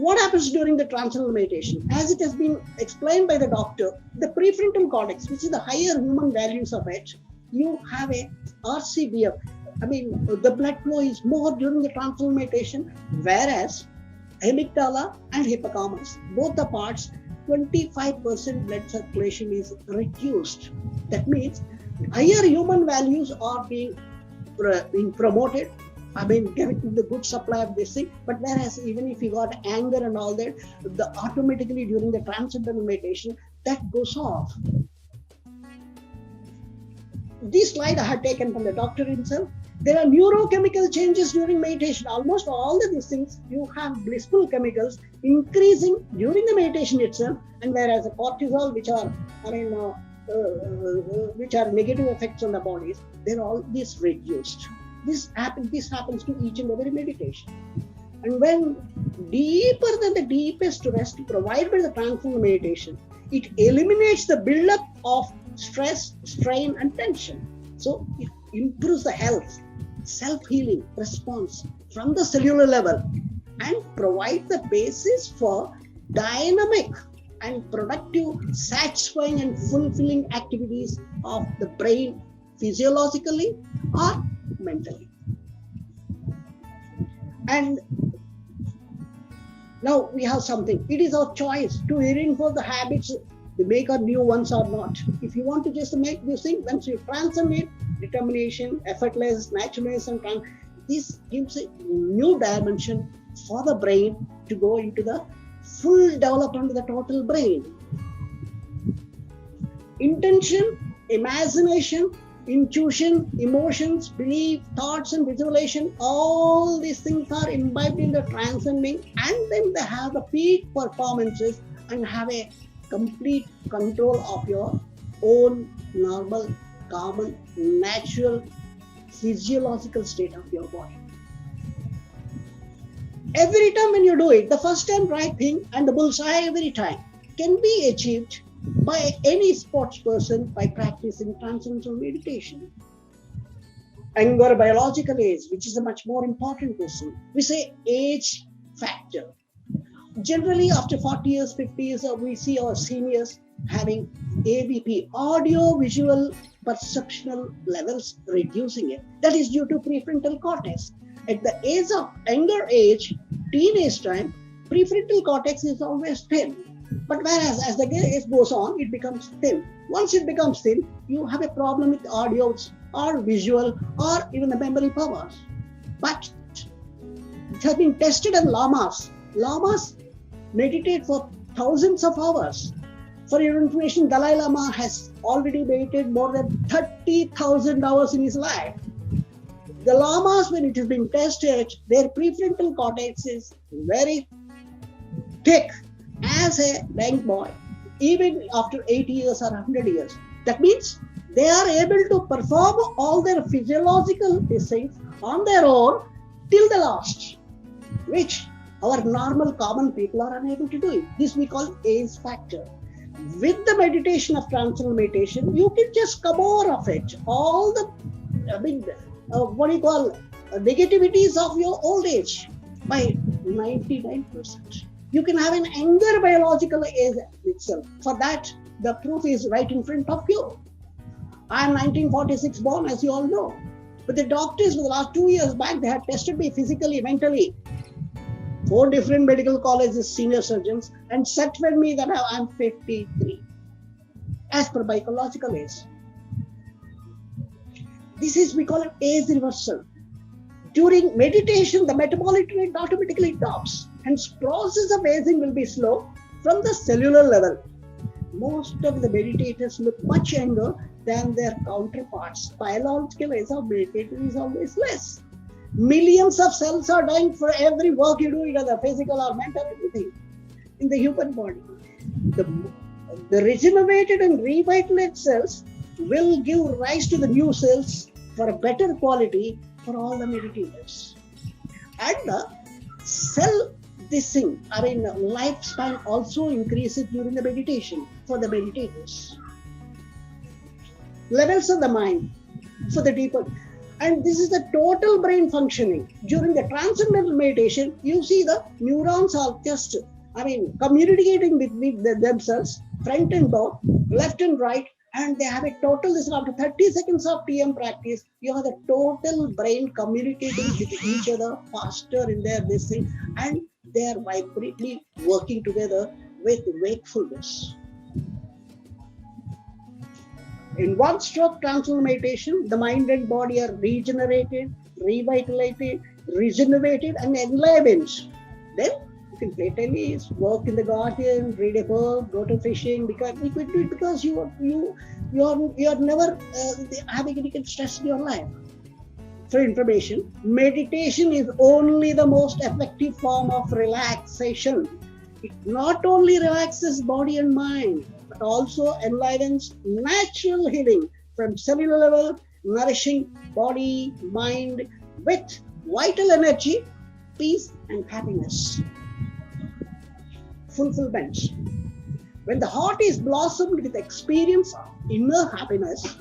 What happens during the transcendental meditation? As it has been explained by the doctor, the prefrontal cortex, which is the higher human values of it, you have a RCBF. I mean, the blood flow is more during the transcendental meditation, whereas amygdala and hippocampus, both the parts, 25% blood circulation is reduced. That means higher human values are being promoted. I mean, getting the good supply of this thing. But whereas even if you got anger and all that, automatically during the transcendental meditation, that goes off. This slide I had taken from the doctor himself. There are neurochemical changes during meditation. Almost all of these things, you have blissful chemicals increasing during the meditation itself, and whereas the cortisol, which are, which are negative effects on the bodies, they're all this reduced. This happens to each and every meditation. And when deeper than the deepest rest provided by the transcendental meditation, it eliminates the buildup of stress, strain, and tension. So it improves the health, self-healing response from the cellular level, and provides the basis for dynamic and productive, satisfying and fulfilling activities of the brain physiologically or mentally. And now we have something. It is our choice to reinforce the habits, to make our new ones or not. If you want to just make this thing, once you transcend it, determination, effortless, naturalness, and this gives a new dimension for the brain to go into the full development of the total brain. Intention, imagination, intuition, emotions, belief, thoughts, and visualization, all these things are imbibed in the transcending, and then they have the peak performances and have a complete control of your own normal, common, natural, physiological state of your body. Every time when you do it, the first and right thing and the bullseye every time can be achieved by any sports person by practicing transcendental meditation. And your biological age, which is a much more important question. We say age factor. Generally, after 40 years, 50 years, we see our seniors having AVP, audio visual perceptual levels reducing it. That is due to prefrontal cortex. At the age of younger age, teenage time, prefrontal cortex is always thin. But whereas as the age goes on, it becomes thin. Once it becomes thin, you have a problem with audio or visual or even the memory powers. But it has been tested on llamas. Llamas meditate for thousands of hours. For your information, Dalai Lama has already meditated more than 30,000 hours in his life. The llamas, when it has been tested, their prefrontal cortex is very thick as a young boy, even after 80 years or 100 years. That means they are able to perform all their physiological things on their own till the last, which our normal common people are unable to do it. This we call age factor. With the meditation of transcendental meditation, you can just come over of it. All the, negativities of your old age by 99%. You can have an younger biological age itself. For that, the proof is right in front of you. I am 1946 born, as you all know. But the doctors for the last 2 years back, they had tested me physically, mentally. 4 different medical colleges, senior surgeons, and certified me that I am 53, as per biological age. This is, we call it age reversal. During meditation, the metabolic rate automatically drops, hence process of aging will be slow from the cellular level. Most of the meditators look much younger than their counterparts. Biological age of meditator is always less. Millions of cells are dying for every work you do, either physical or mental, everything in the human body. The regenerated and revitalized cells will give rise to the new cells for a better quality for all the meditators. And the cell, lifespan also increases during the meditation for the meditators. Levels of the mind for the deeper. And this is the total brain functioning. During the transcendental meditation, you see the neurons are just, communicating with themselves, front and back, left and right, and they have a total, this after 30 seconds of TM practice, you have the total brain communicating with each other faster in their this thing, and they are vibrantly working together with wakefulness. In one stroke transcendental meditation, the mind and body are regenerated, revitalized, regenerated, and enlivened. Then you can play tennis, work in the garden, read a book, go to fishing. Because you could do it because you are never having any stress in your life. For information, meditation is only the most effective form of relaxation. It not only relaxes body and mind, but also enlivens natural healing from cellular level, nourishing body, mind with vital energy, peace and happiness. Fulfillment. When the heart is blossomed with experience of inner happiness,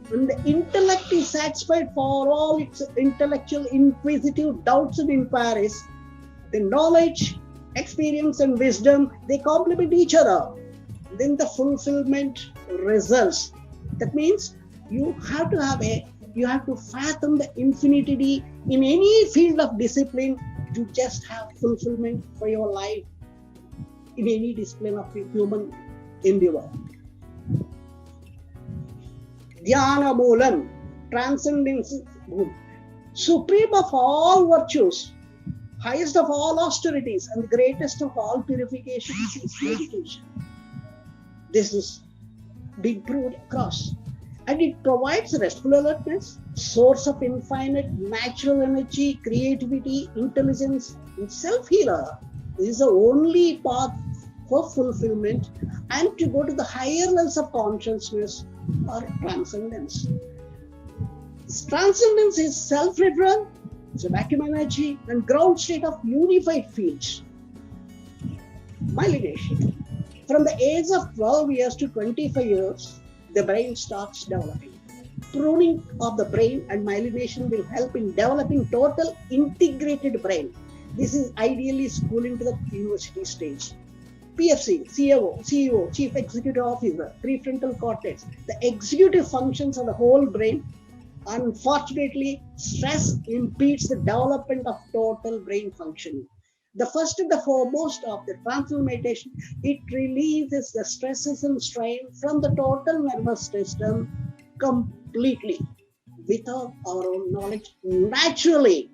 when the intellect is satisfied for all its intellectual inquisitive doubts and inquiries, the knowledge, experience and wisdom, they complement each other. Then the fulfillment results. That means you have to fathom the infinity in any field of discipline to just have fulfillment for your life in any discipline of human endeavor. Dhyana Moolam, transcendence, supreme of all virtues, highest of all austerities, and the greatest of all purifications is meditation. This is being proved across. And it provides restful alertness, source of infinite natural energy, creativity, intelligence, and self-healer. This is the only path for fulfillment and to go to the higher levels of consciousness or transcendence. Transcendence is self-referral, it's a vacuum energy and ground state of unified fields. Myelination. From the age of 12 years to 25 years, the brain starts developing. Pruning of the brain and myelination will help in developing total integrated brain. This is ideally schooling to the university stage. PFC, CEO, Chief Executive Officer, prefrontal cortex, the executive functions of the whole brain. Unfortunately, stress impedes the development of total brain functioning. The first and the foremost of the transcendental meditation, it releases the stresses and strain from the total nervous system completely without our own knowledge naturally.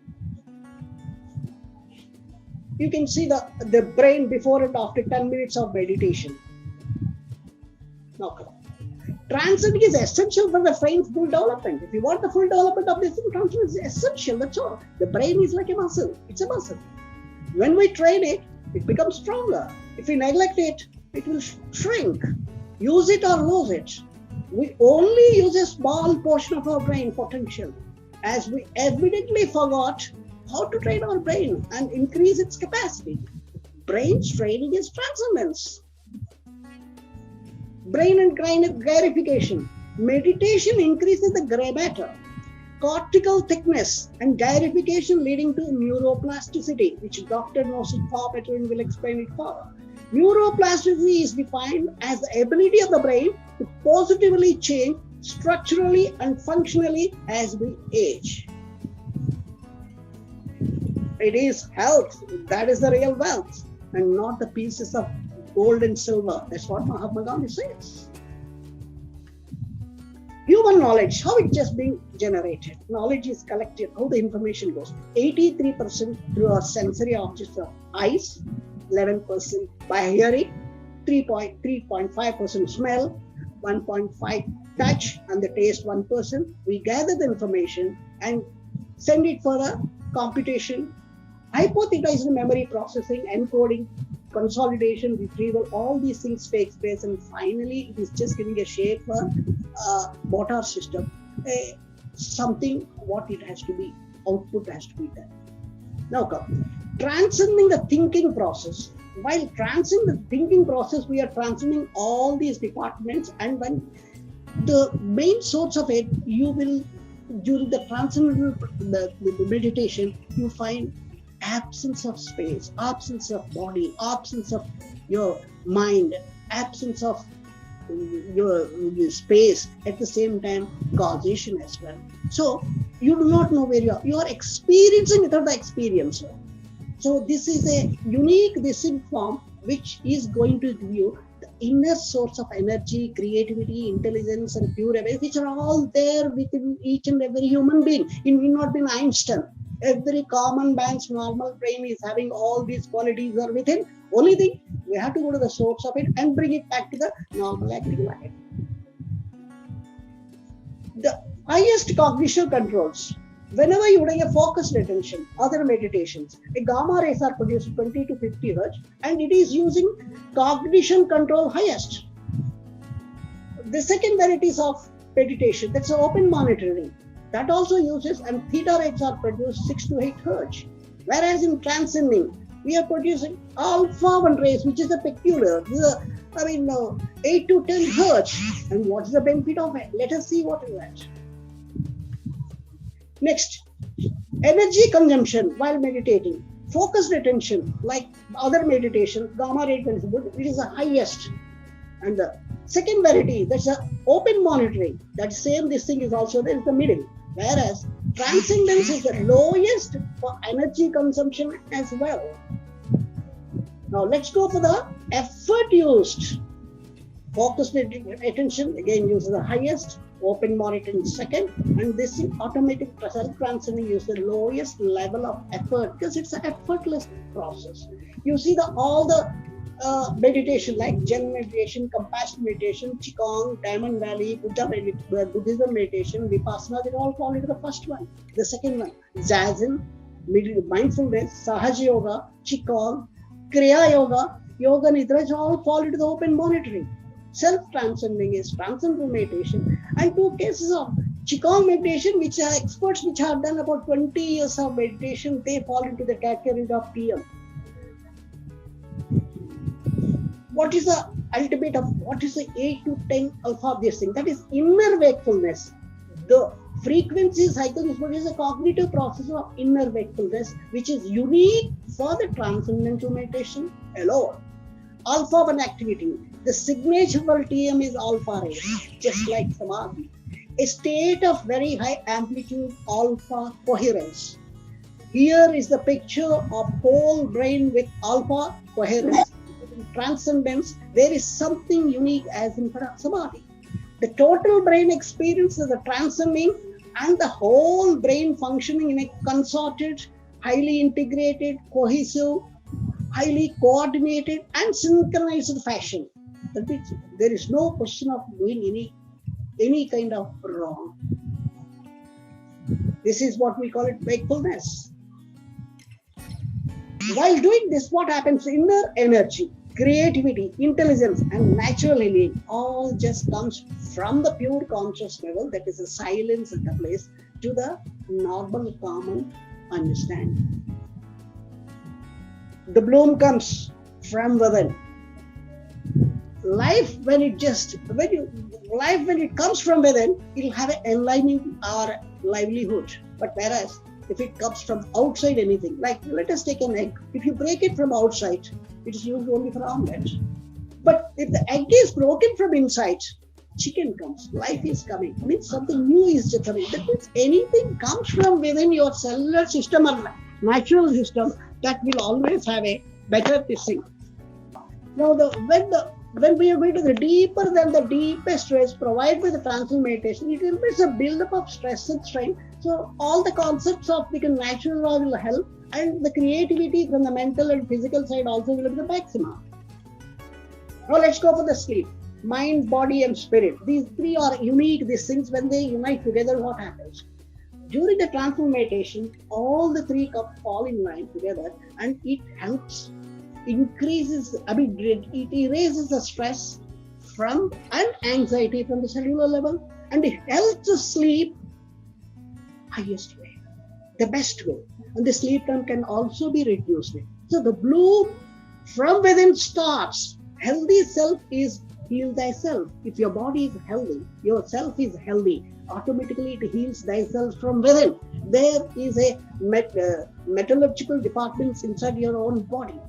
You can see the brain before and after 10 minutes of meditation. Now, transcending is essential for the brain's full development. If you want the full development of this, transcending is essential, that's all. The brain is like a muscle, it's a muscle. When we train it, it becomes stronger. If we neglect it, it will shrink. Use it or lose it. We only use a small portion of our brain potential, as we evidently forgot how to train our brain and increase its capacity. Brain's training is transcendence. Brain and gyrification. Meditation increases the gray matter, cortical thickness, and gyrification leading to neuroplasticity, which Dr. knows it far better and will explain it further. Neuroplasticity is defined as the ability of the brain to positively change structurally and functionally as we age. It is health, that is the real wealth, and not the pieces of gold and silver. That's what Mahatma Gandhi says. Human knowledge, how it's just being generated. Knowledge is collected, how the information goes. 83% through our sensory objects of eyes, 11% by hearing, 3.5% smell, 1.5% touch, and the taste 1%. We gather the information and send it for a computation, hypothesized memory processing, encoding, consolidation, retrieval, all these things takes place, and finally it is just giving a shape for motor system, something what it has to be, output has to be done. Now come, transcending the thinking process. While transcending the thinking process, we are transcending all these departments, and when the main source of it, you will during the transcendental the meditation, you find absence of space, absence of body, absence of your mind, absence of your space, at the same time causation as well. So you do not know where you are experiencing without the experiencer. So this is a unique distinct form which is going to give you the inner source of energy, creativity, intelligence, and pure awareness, which are all there within each and every human being. It may not be Einstein. Every common man's normal brain is having all these qualities are within. Only thing, we have to go to the source of it and bring it back to the normal active life. The highest cognition controls. Whenever you bring a focused attention, other meditations, a gamma rays are produced 20 to 50 Hz, and it is using cognition control highest. The second varieties of meditation, that's open monitoring. That also uses, and theta rays are produced 6 to 8 Hz. Whereas in transcending, we are producing alpha 1 rays, which is a peculiar, 8 to 10 Hz. And what is the benefit of it? Let us see what is that. Next, energy consumption while meditating. Focused attention, like other meditations, gamma ray is good, it is the highest. And the second variety, that's the open monitoring. That same, this thing is also there in the middle. Whereas transcendence is the lowest for energy consumption as well. Now let's go for the effort used. Focused attention again uses the highest, open monitoring second, and this in automatic self-transcending uses the lowest level of effort because it's an effortless process. You see all the meditation like Zen meditation, compassion meditation, Qigong, Diamond Valley, Buddhism meditation, Vipassana, they all fall into the first one. The second one, Zazen, mindfulness, Sahaja Yoga, Qigong, Kriya Yoga, Yoga Nidra, all fall into the open monitoring. Self-transcending is transcendental meditation, and 2 cases of Qigong meditation, which are experts which have done about 20 years of meditation, they fall into the category of PM. What is the ultimate of what is the 8 to 10 alpha of this thing? That is inner wakefulness. The frequency cycle is what is a cognitive process of inner wakefulness, which is unique for the transcendental meditation alone. Alpha 1 activity. The signature for TM is alpha ray, just like Samadhi. A state of very high amplitude alpha coherence. Here is the picture of whole brain with alpha coherence. Transcendence, there is something unique as in Samadhi. The total brain experience is the transcending and the whole brain functioning in a consorted, highly integrated, cohesive, highly coordinated and synchronized fashion. That means there is no question of doing any kind of wrong. This is what we call it wakefulness. While doing this, what happens? Inner energy, creativity, intelligence, and natural healing all just comes from the pure conscious level, that is the silence at the place, to the normal, common understanding. The bloom comes from within. Life, when it comes from within, it will have an enlightening or livelihood. But whereas if it comes from outside anything, like let us take an egg. If you break it from outside, it is used only for omelette. But if the egg is broken from inside, chicken comes, life is coming. I mean, something new is coming. That means anything comes from within your cellular system or natural system, that will always have a better thing. Now, when we are going to the deeper than the deepest stress provided by the transcendental meditation, it will be a build-up of stress and strain. So all the concepts of the natural law will help, and the creativity from the mental and physical side also will be the maximum. Now let's go for the sleep. Mind, body, and spirit. These three are unique. These things, when they unite together, what happens? During the transcendental meditation, all the three fall in line together, and it helps. It erases the stress from and anxiety from the cellular level, and it helps us sleep highest way, the best way, and the sleep time can also be reduced. So the bloom from within starts. Healthy self is heal thyself. If your body is healthy, your self is healthy, automatically it heals thyself from within. There is a metallurgical department inside your own body,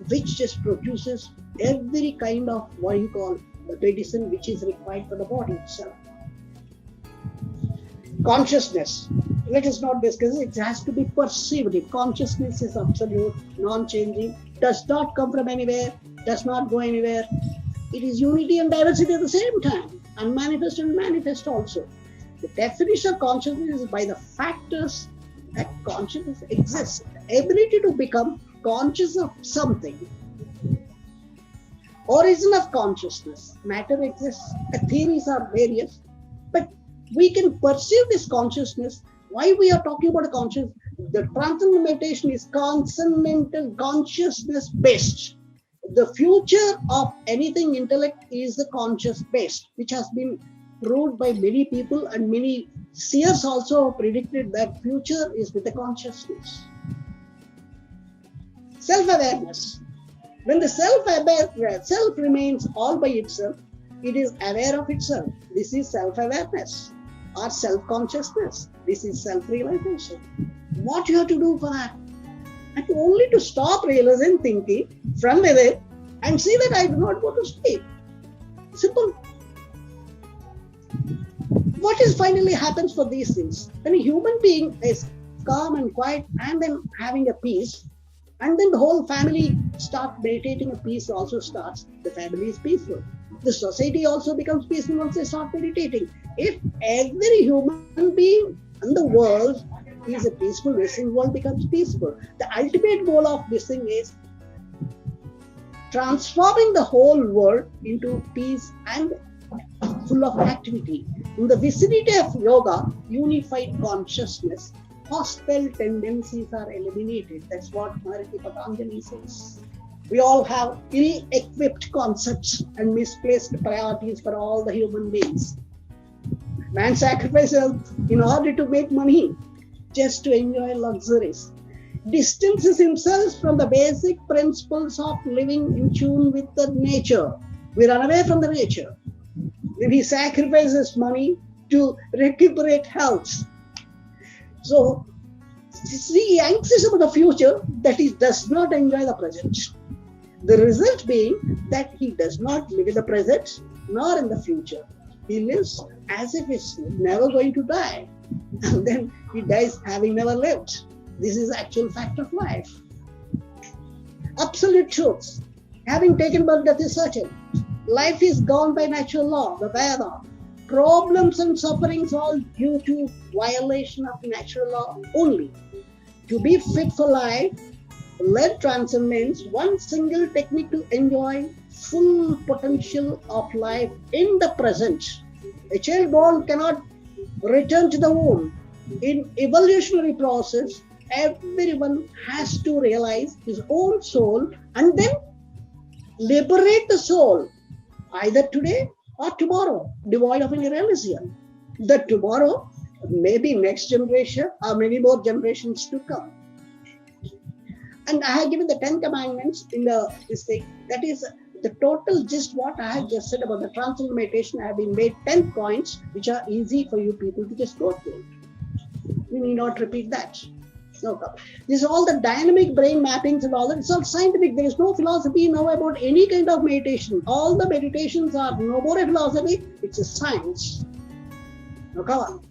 which just produces every kind of what you call the medicine which is required for the body itself. Consciousness. Let us not discuss it. It has to be perceived. Consciousness is absolute, non-changing, does not come from anywhere, does not go anywhere. It is unity and diversity at the same time, unmanifest and manifest also. The definition of consciousness is by the factors that consciousness exists. The ability to become conscious of something. Origin of consciousness. Matter exists. The theories are various, but we can perceive this consciousness. Why we are talking about a consciousness? The transcendental meditation is transcendental consciousness based. The future of anything intellect is the conscious based, which has been proved by many people, and many seers also predicted that future is with the consciousness. Self-awareness. When the self remains all by itself, it is aware of itself. This is self-awareness or self-consciousness. This is self-realization. What you have to do for that? And only to stop realizing, thinking from within and see that I do not go to sleep. Simple. What is finally happens for these things? When a human being is calm and quiet and then having a peace, and then the whole family start meditating, a peace also starts, the family is peaceful. The society also becomes peaceful once they start meditating. If every human being in the world is a peaceful, this world becomes peaceful. The ultimate goal of this thing is transforming the whole world into peace and full of activity. In the vicinity of yoga, unified consciousness, hostile tendencies are eliminated. That's what Maharishi Patanjali says. We all have ill-equipped concepts and misplaced priorities for all the human beings. Man sacrifices in order to make money, just to enjoy luxuries. Distances himself from the basic principles of living in tune with the nature. We run away from the nature. Then he sacrifices money to recuperate health. So, he anxious about the future that he does not enjoy the present. The result being that he does not live in the present nor in the future. He lives as if he's never going to die. And then he dies having never lived. This is the actual fact of life. Absolute truths. Having taken birth, death is certain. Life is gone by natural law, the Veda. Problems and sufferings all due to violation of natural law only. To be fit for life, learn transcendence, one single technique to enjoy full potential of life in the present. A child born cannot return to the womb. In evolutionary process, everyone has to realize his own soul and then liberate the soul, either today or tomorrow, devoid of any religion. The tomorrow may be next generation or many more generations to come. And I have given the 10 commandments in this thing. That is the total gist what I have just said about the transcendental meditation. I have been made 10 points which are easy for you people to just go through. We need not repeat that. No problem. This is all the dynamic brain mappings and all that. It's all scientific. There is no philosophy now about any kind of meditation. All the meditations are no more a philosophy. It's a science. No, come on.